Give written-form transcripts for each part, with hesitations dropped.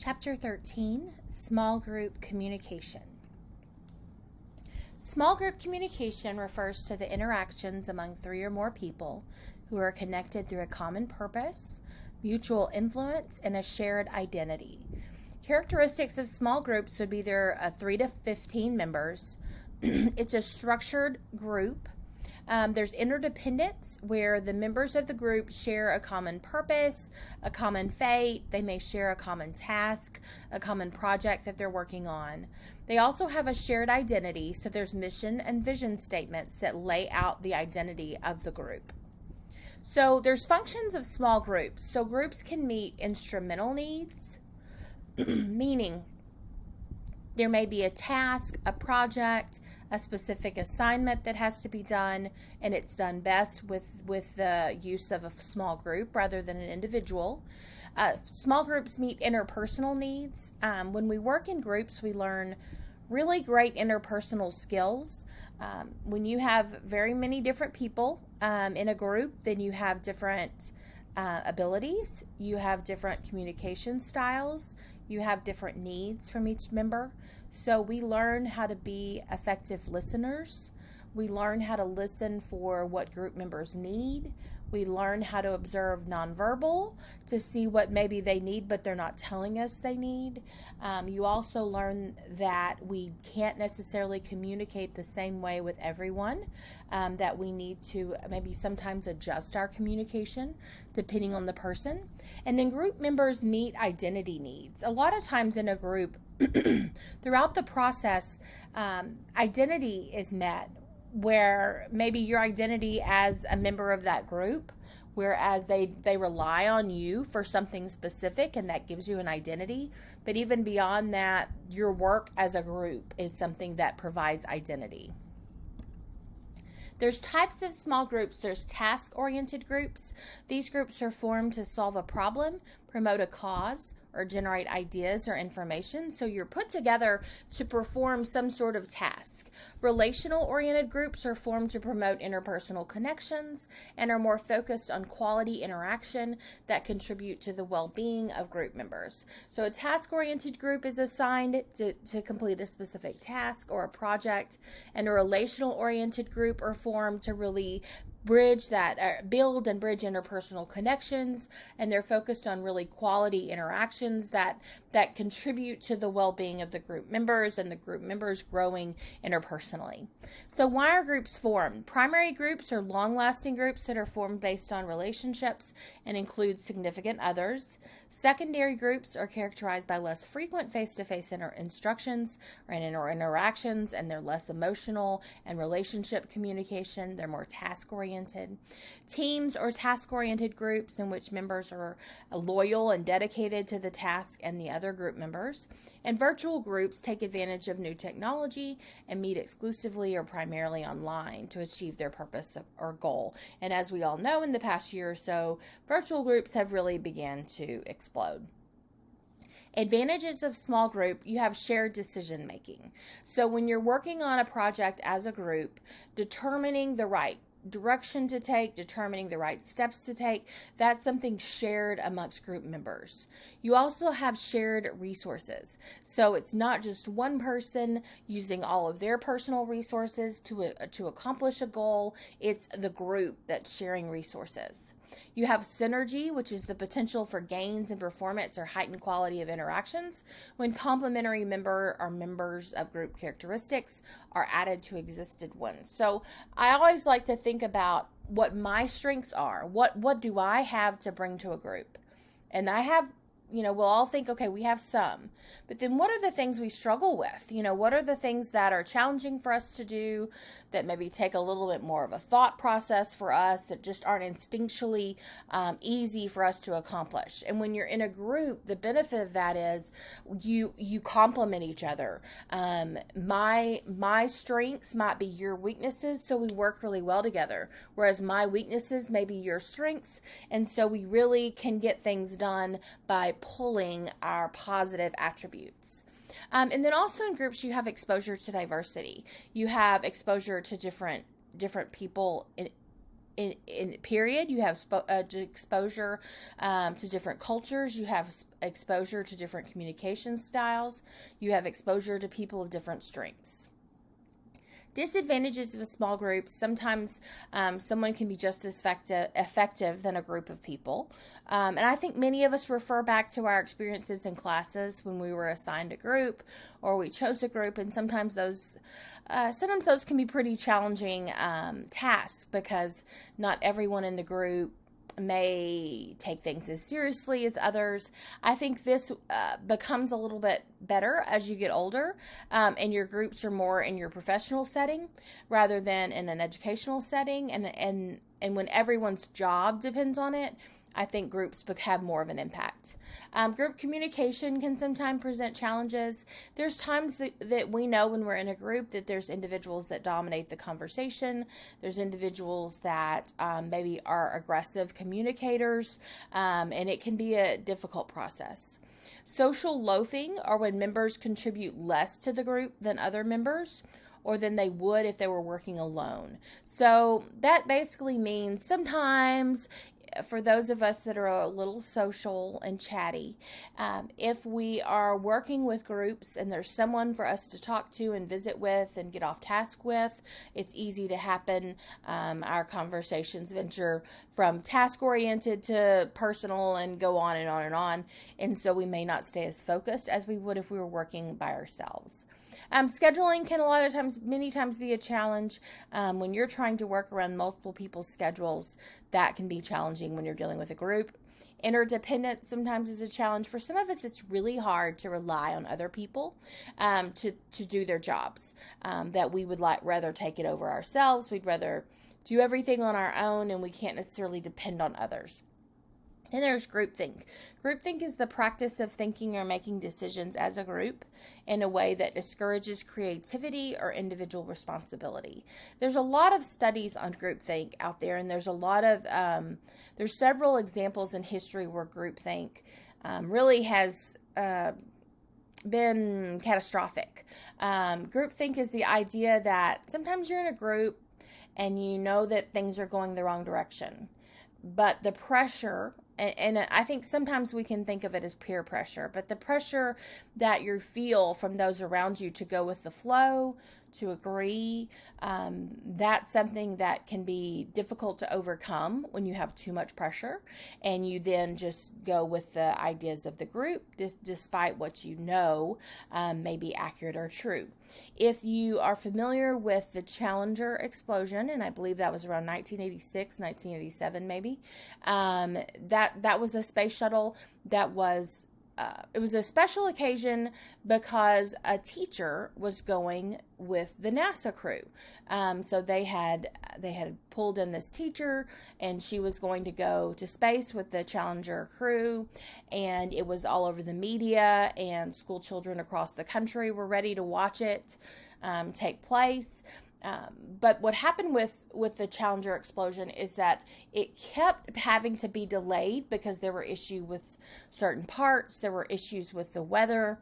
Chapter 13, Small Group Communication. Small group communication refers to the interactions among 3 or more people who are connected through a common purpose, mutual influence, and a shared identity. Characteristics of small groups would be there are 3 to 15 members. It's a structured group. There's interdependence where the members of the group share a common purpose, a common fate. They may share a common task, a common project that they're working on. They also have a shared identity, so there's mission and vision statements that lay out the identity of the group. So there's functions of small groups. So groups can meet instrumental needs, meaning there may be a task, a project, a specific assignment that has to be done, and it's done best with the use of a small group rather than an individual. Small groups meet interpersonal needs. When we work in groups, we learn really great interpersonal skills. When you have very many different people in a group, then you have different abilities, you have different communication styles, you have different needs from each member. So we learn how to be effective listeners. We learn how to listen for what group members need. We learn how to observe nonverbal to see what maybe they need, but they're not telling us they need. You also learn that we can't necessarily communicate the same way with everyone, that we need to maybe sometimes adjust our communication depending on the person. And then group members meet identity needs. A lot of times in a group, throughout the process, identity is met, where maybe your identity as a member of that group, whereas they rely on you for something specific and that gives you an identity. But even beyond that, your work as a group is something that provides identity. There's types of small groups. There's task-oriented groups. These groups are formed to solve a problem, promote a cause, or generate ideas or information. So you're put together to perform some sort of task. Relational-oriented groups are formed to promote interpersonal connections and are more focused on quality interaction that contribute to the well-being of group members. So a task-oriented group is assigned to complete a specific task or a project, and a relational-oriented group are formed to really build and bridge interpersonal connections, and they're focused on really quality interactions that contribute to the well-being of the group members and the group members growing interpersonally. So why are groups formed? Primary groups are long-lasting groups that are formed based on relationships and include significant others. Secondary groups are characterized by less frequent face-to-face instructions or interactions, and they're less emotional and relationship communication. They're more task-oriented. Teams or task-oriented groups in which members are loyal and dedicated to the task and the other group members. And virtual groups take advantage of new technology and meet exclusively or primarily online to achieve their purpose or goal. And as we all know, in the past year or so, virtual groups have really begun to explode. Advantages of small group: you have shared decision making. So when you're working on a project as a group, determining the right direction to take, determining the right steps to take, that's something shared amongst group members. You also have shared resources. So it's not just one person using all of their personal resources to accomplish a goal. It's the group that's sharing resources. You have synergy, which is the potential for gains in performance or heightened quality of interactions when complementary members of group characteristics are added to existed ones. So I always like to think about what my strengths are. What do I have to bring to a group? And I have, we'll all think, okay, we have some. But then what are the things we struggle with? What are the things that are challenging for us to do, that maybe take a little bit more of a thought process for us, that just aren't instinctually easy for us to accomplish? And when you're in a group, the benefit of that is you complement each other. My strengths might be your weaknesses, so we work really well together. Whereas my weaknesses may be your strengths, and so we really can get things done by pulling our positive attributes. And then also in groups, you have exposure to diversity. You have exposure to different people in period. You have exposure to different cultures. You have exposure to different communication styles. You have exposure to people of different strengths. Disadvantages of a small group: sometimes someone can be just as effective than a group of people. And I think many of us refer back to our experiences in classes when we were assigned a group or we chose a group, and sometimes those can be pretty challenging tasks because not everyone in the group may take things as seriously as others. I think this becomes a little bit better as you get older, and your groups are more in your professional setting rather than in an educational setting, and when everyone's job depends on it, I think groups have more of an impact. Group communication can sometimes present challenges. There's times that we know when we're in a group that there's individuals that dominate the conversation. There's individuals that maybe are aggressive communicators, and it can be a difficult process. Social loafing are when members contribute less to the group than other members, or than they would if they were working alone. So that basically means sometimes, for those of us that are a little social and chatty, if we are working with groups and there's someone for us to talk to and visit with and get off task with, it's easy to happen. Our conversations venture from task-oriented to personal and go on and on and on. And so we may not stay as focused as we would if we were working by ourselves. Scheduling can many times be a challenge. When you're trying to work around multiple people's schedules, that can be challenging when you're dealing with a group. Interdependence sometimes is a challenge. For some of us, it's really hard to rely on other people to do their jobs, that we would rather take it over ourselves. We'd rather do everything on our own, and we can't necessarily depend on others. Then there's groupthink. Groupthink is the practice of thinking or making decisions as a group in a way that discourages creativity or individual responsibility. There's a lot of studies on groupthink out there, and there's several examples in history where groupthink really has been catastrophic. Groupthink is the idea that sometimes you're in a group and you know that things are going the wrong direction, but the pressure, and I think sometimes we can think of it as peer pressure, but the pressure that you feel from those around you to go with the flow, to agree, that's something that can be difficult to overcome when you have too much pressure and you then just go with the ideas of the group despite what you know may be accurate or true. If you are familiar with the Challenger explosion, and I believe that was around 1986, 1987 maybe, that was a space shuttle that was it was a special occasion because a teacher was going with the NASA crew. So they had pulled in this teacher, and she was going to go to space with the Challenger crew, and it was all over the media, and school children across the country were ready to watch it take place. But what happened with the Challenger explosion is that it kept having to be delayed because there were issues with certain parts, there were issues with the weather,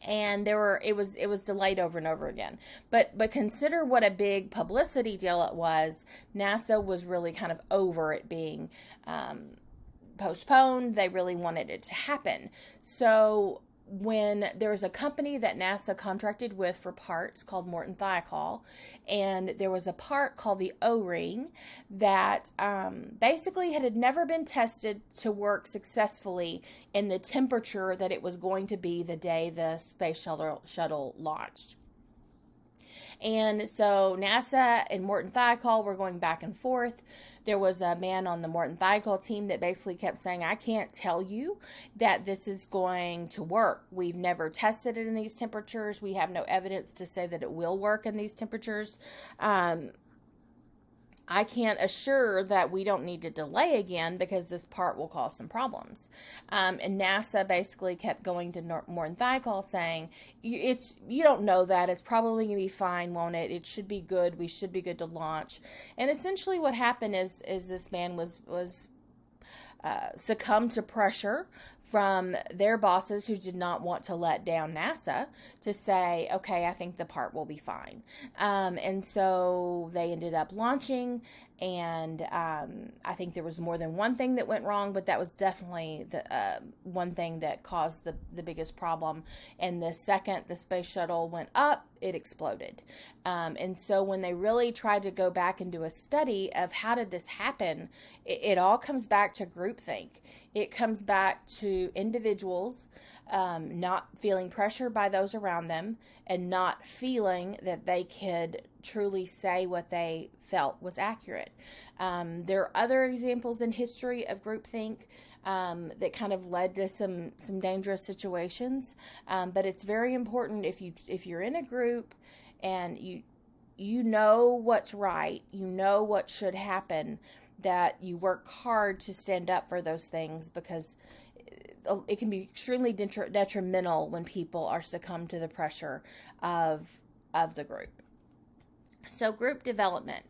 and it was delayed over and over again. But consider what a big publicity deal it was. NASA was really kind of over it being postponed. They really wanted it to happen. So when there was a company that NASA contracted with for parts called Morton Thiokol, and there was a part called the O-ring that basically had never been tested to work successfully in the temperature that it was going to be the day the space shuttle launched. And so NASA and Morton Thiokol were going back and forth. There was a man on the Morton Thiokol team that basically kept saying, I can't tell you that this is going to work. We've never tested it in these temperatures. We have no evidence to say that it will work in these temperatures. I can't assure that we don't need to delay again because this part will cause some problems. And NASA basically kept going to Morton Thiokol saying, you don't know that. It's probably going to be fine, won't it? It should be good. We should be good to launch. And essentially what happened is this man was succumbed to pressure from their bosses who did not want to let down NASA to say, okay, I think the part will be fine. And so they ended up launching, and I think there was more than one thing that went wrong, but that was definitely the one thing that caused the biggest problem. And the second the space shuttle went up, it exploded. And so when they really tried to go back and do a study of how did this happen, it all comes back to groupthink. It comes back to individuals not feeling pressure by those around them and not feeling that they could truly say what they felt was accurate. There are other examples in history of groupthink that kind of led to some dangerous situations. But it's very important if you're in a group and you know what's right, you know what should happen, that you work hard to stand up for those things, because it can be extremely detrimental when people are succumb to the pressure of the group. So group development.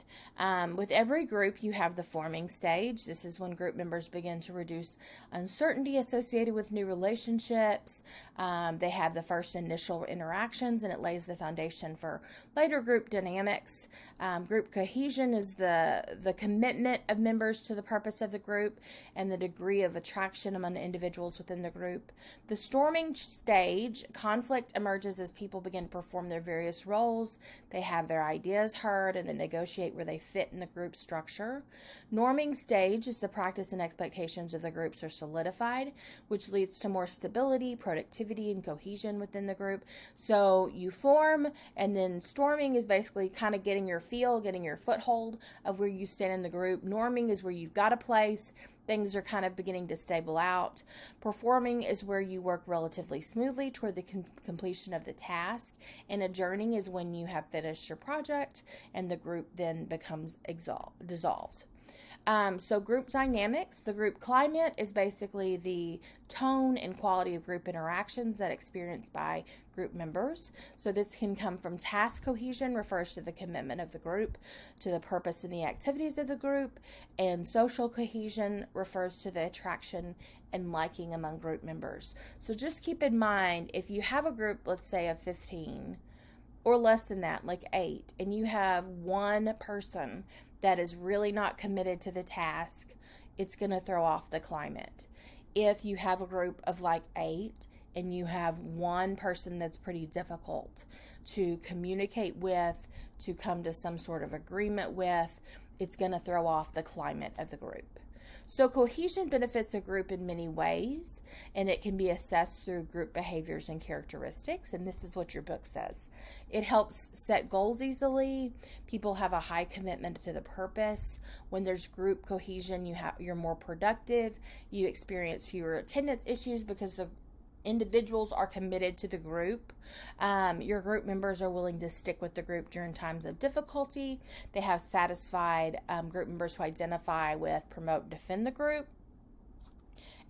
With every group, you have the forming stage. This is when group members begin to reduce uncertainty associated with new relationships. They have the first initial interactions, and it lays the foundation for later group dynamics. Group cohesion is the commitment of members to the purpose of the group and the degree of attraction among individuals within the group. The storming stage, conflict emerges as people begin to perform their various roles. They have their ideas heard and then negotiate where they fit in the group structure. Norming stage is the practice and expectations of the groups are solidified, which leads to more stability, productivity, and cohesion within the group. So you form, and then storming is basically kind of getting your feel, getting your foothold of where you stand in the group. Norming is where you've got a place. Things are kind of beginning to stable out. Performing is where you work relatively smoothly toward the completion of the task. And adjourning is when you have finished your project and the group then becomes dissolved. So group dynamics, the group climate is basically the tone and quality of group interactions that experienced by group members. So this can come from task cohesion, refers to the commitment of the group to the purpose and the activities of the group, and social cohesion refers to the attraction and liking among group members. So just keep in mind, if you have a group, let's say of 15 or less than that, like 8, and you have one person that is really not committed to the task, it's going to throw off the climate. If you have a group of like 8 and you have one person that's pretty difficult to communicate with, to come to some sort of agreement with, it's going to throw off the climate of the group. So cohesion benefits a group in many ways, and it can be assessed through group behaviors and characteristics, and this is what your book says. It helps set goals easily. People have a high commitment to the purpose. When there's group cohesion, you're more productive. You experience fewer attendance issues because the individuals are committed to the group. Your group members are willing to stick with the group during times of difficulty. They have satisfied group members who identify with, promote, defend the group.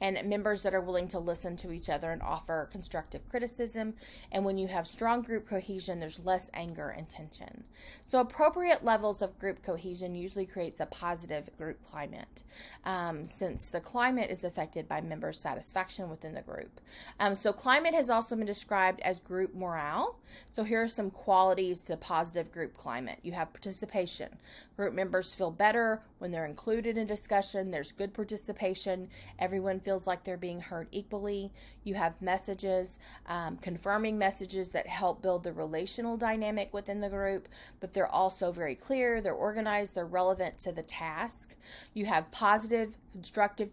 And members that are willing to listen to each other and offer constructive criticism. And when you have strong group cohesion, there's less anger and tension. So appropriate levels of group cohesion usually creates a positive group climate, since the climate is affected by member satisfaction within the group. So climate has also been described as group morale. So here are some qualities to positive group climate. You have participation. Group members feel better when they're included in discussion. There's good participation. Everyone feels like they're being heard equally. You have messages, confirming messages that help build the relational dynamic within the group, but they're also very clear, they're organized, they're relevant to the task. You have positive, constructive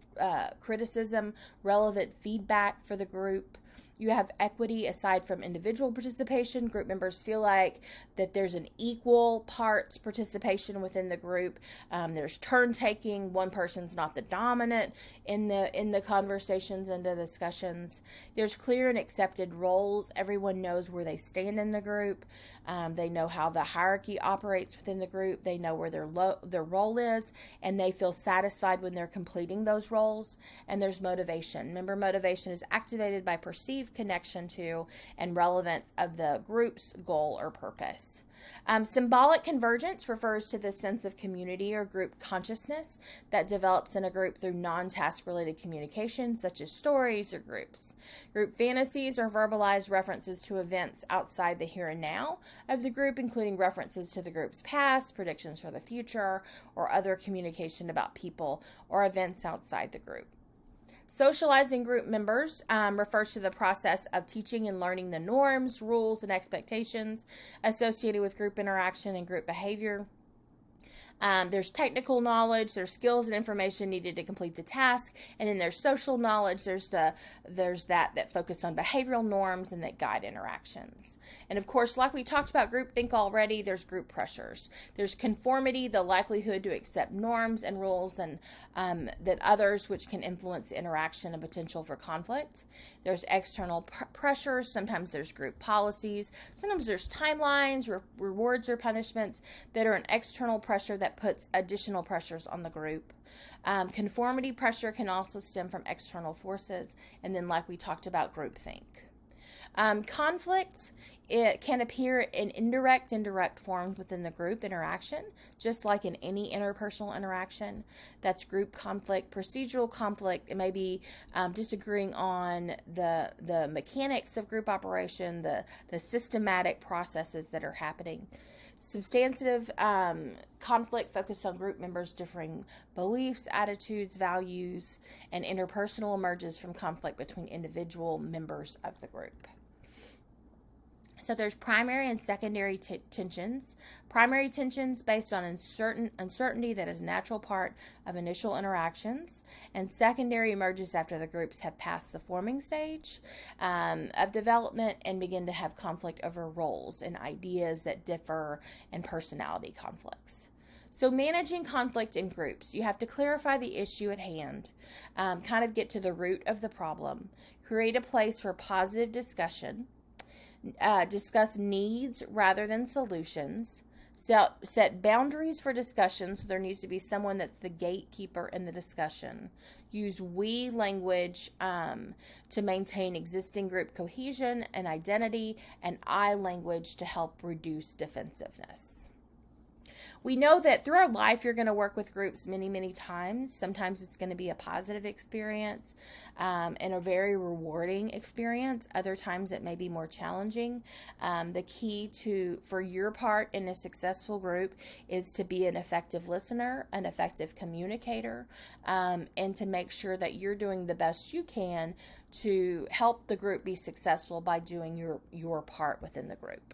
criticism, relevant feedback for the group. You have equity aside from individual participation. Group members feel like that there's an equal parts participation within the group. There's turn taking. One person's not the dominant in the conversations and the discussions. There's clear and accepted roles. Everyone knows where they stand in the group. They know how the hierarchy operates within the group. They know where their role is, and they feel satisfied when they're completing those roles. And there's motivation. Member motivation is activated by pursuing perceived connection to and relevance of the group's goal or purpose. Symbolic convergence refers to the sense of community or group consciousness that develops in a group through non-task related communication, such as stories or groups. Group fantasies are verbalized references to events outside the here and now of the group, including references to the group's past, predictions for the future, or other communication about people or events outside the group. Socializing group members refers to the process of teaching and learning the norms, rules, and expectations associated with group interaction and group behavior. There's technical knowledge, there's skills and information needed to complete the task, and then there's social knowledge. There's that focus on behavioral norms and that guide interactions. And of course, like we talked about groupthink already, there's group pressures. There's conformity, the likelihood to accept norms and rules and that others, which can influence interaction and potential for conflict. There's external pressures. Sometimes there's group policies. Sometimes there's timelines, rewards, or punishments that are an external pressure that puts additional pressures on the group. Conformity pressure can also stem from external forces, and then like we talked about, groupthink. Conflict, it can appear in indirect and direct forms within the group interaction, just like in any interpersonal interaction. That's group conflict. Procedural conflict, it may be disagreeing on the mechanics of group operation, the systematic processes that are happening. Substantive conflict focused on group members' differing beliefs, attitudes, values, and interpersonal emerges from conflict between individual members of the group. So there's primary and secondary tensions. Primary tensions based on uncertainty that is a natural part of initial interactions, and secondary emerges after the groups have passed the forming stage of development and begin to have conflict over roles and ideas that differ and personality conflicts. So managing conflict in groups, you have to clarify the issue at hand, kind of get to the root of the problem, create a place for positive discussion, discuss needs rather than solutions, set boundaries for discussion, so there needs to be someone that's the gatekeeper in the discussion, use we language to maintain existing group cohesion and identity, and I language to help reduce defensiveness. We know that through our life, you're going to work with groups many, many times. Sometimes it's going to be a positive experience and a very rewarding experience. Other times it may be more challenging. The key for your part in a successful group is to be an effective listener, an effective communicator, and to make sure that you're doing the best you can to help the group be successful by doing your part within the group.